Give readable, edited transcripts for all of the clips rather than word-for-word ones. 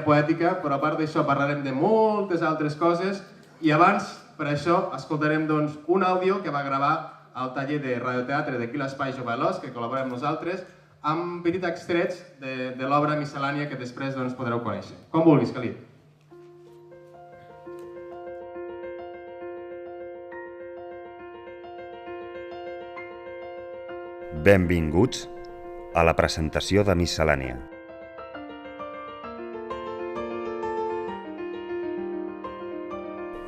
miscel·lània poètica, però a part d'això parlarem de moltes altres coses i abans, per això, escoltarem doncs, un àudio que va gravar al taller de radioteatre d'aquí l'Espai Jovelos, que col·labora amb nosaltres, amb petits extrets de l'obra miscel·lània que després doncs, podreu conèixer. Com vulguis, Khalid. Benvinguts a la presentació de Miscel·lània.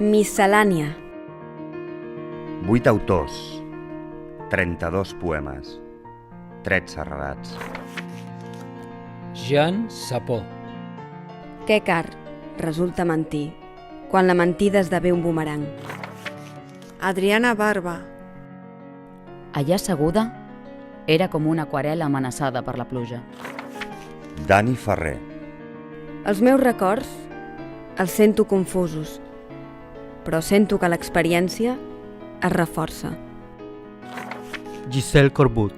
Miscel·lània. 8 autors, 32 poemes, 13 relats. Jean Sapó. Que car resulta mentir, quan la mentida esdevé un bumerang. Adriana Barba. Allà asseguda era com una aquarel·la amenaçada per la pluja. Dani Ferrer. Els meus records els sento confusos, però sento que l'experiència es reforça. Giselle Corbut.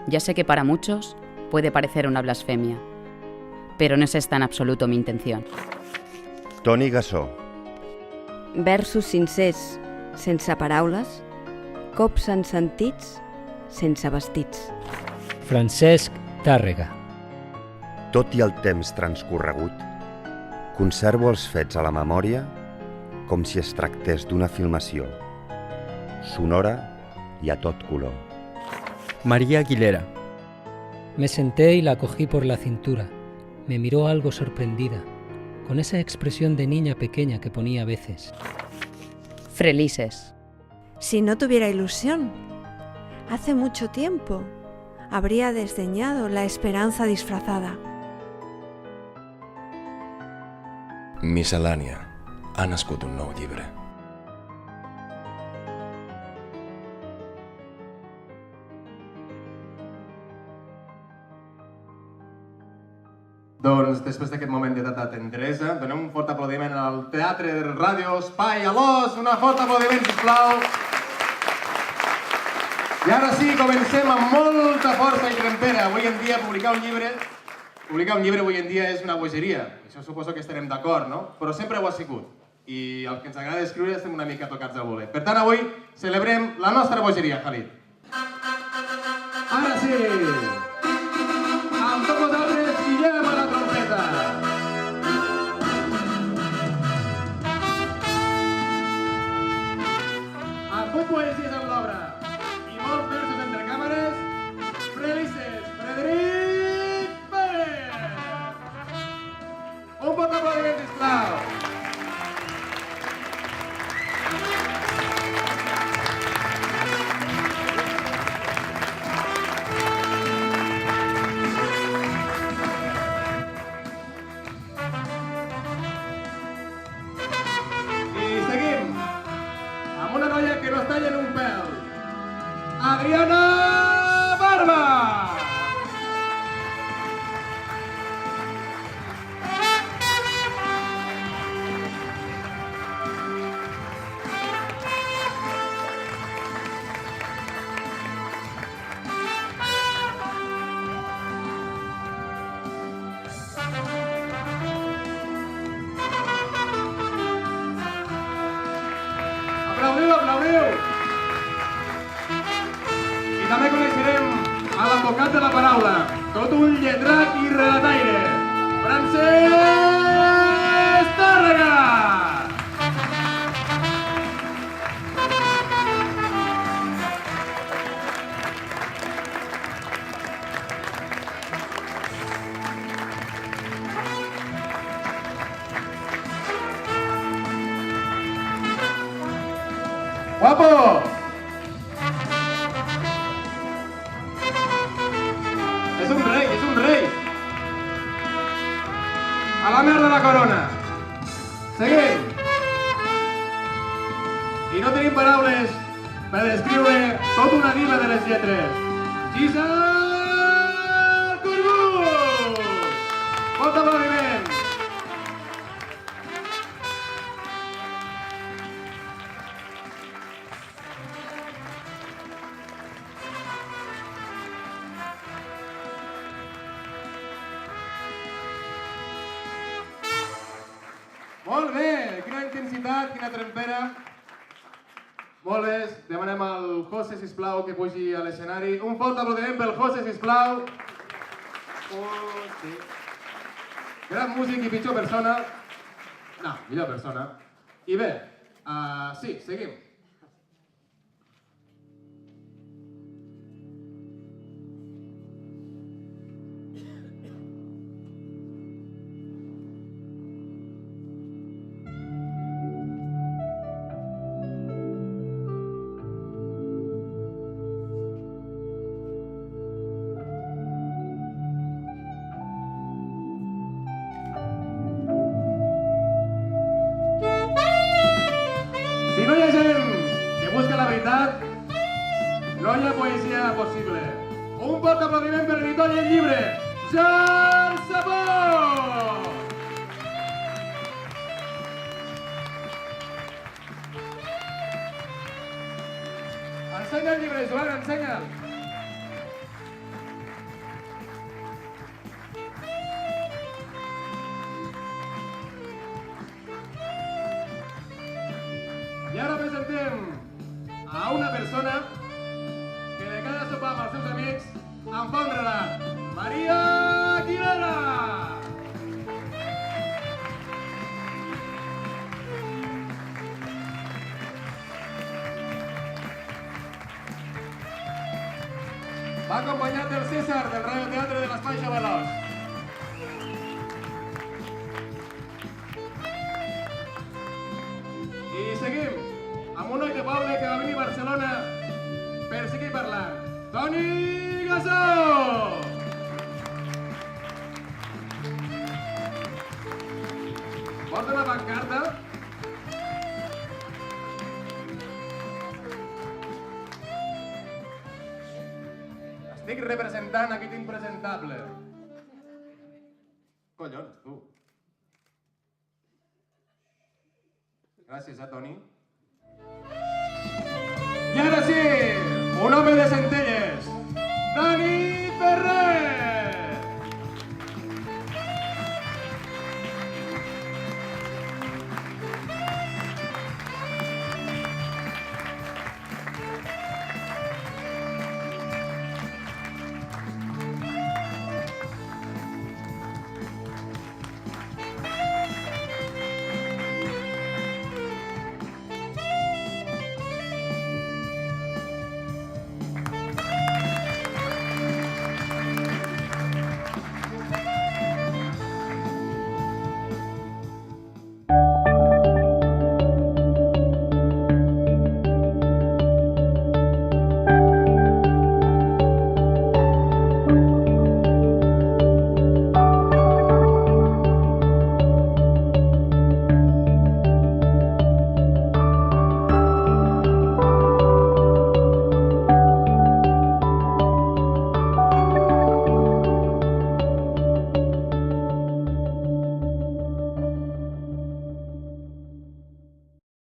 Ya sé que para muchos puede parecer una blasfemia, pero no es esta en absoluto mi intención. Toni Gassó. Versos sincers, sense paraules, cops en sentits, sense vestits. Francesc Tàrrega. Tot i el temps transcorregut, conservo els fets a la memòria com si es tractés d'una filmació, sonora y a tot color. María Aguilera. Me senté y la cogí por la cintura. Me miró algo sorprendida, con esa expresión de niña pequeña que ponía a veces. Frelises. Si no tuviera ilusión, hace mucho tiempo habría desdeñado la esperanza disfrazada. Miscel·lània. Ha nascut un nou llibre. Doncs després d'aquest moment de tanta tendresa, donem un fort aplaudiment al Teatre de Ràdio Espai Alòs. Un fort aplaudiment, sisplau. I ara sí, comencem amb molta força i trempera. Avui en dia publicar un llibre avui en dia és una bogeria. Això suposo que estarem d'acord, no? Però sempre ho ha sigut. I el que ens agrada escriure estem una mica tocats al bolet. Per tant, avui celebrem la nostra bogeria, Khalid. Ara sí! Amb tots vosaltres, Guillem a la trompeta! Amb 8 poesies en l'obra i molts versos entre càmeres, Frelises, Frederic Pérez! Un bon aplaudiment, sisplau! Adriana Barba! Aplaudiu, aplaudiu! També coneixerem a l'advocat de la paraula, tot un lletrat i relataire, Francesc Tàrrega! Guapo! És un rei! A la merda la corona! Seguim! I no tenim paraules per descriure tota una diva de les lletres. Giselle Corbut! Fort aplaudiment! Molt bé, quina intensitat, quina trempera. Molt bé, demanem al José, sisplau, que pugi a l'escenari. Un fort aplaudiment pel José, sisplau. Sí. Gran músic i pitjor persona. No, millor persona. I bé, sí, seguim. Si no hi ha gent que busca la veritat, no hi ha poesia possible. Un fort aplaudiment per l'editor i el llibre, Jan Sabó! Ensenya el llibre, Joan, ensenya'l. I ara presentem a una persona que de cada sopar amb els seus amics en fa un relat. Maria Aguilera! Va acompanyat del César, del radioteatre de l'Espai Xavalós. I seguim amb un noi de poble que va venir a Barcelona per seguir parlant. Toni Gasó! Porta una pancarta. Estic representant aquest impresentable. Collons, tu. Gràcies, Toni. I ara sí, un home de sentent.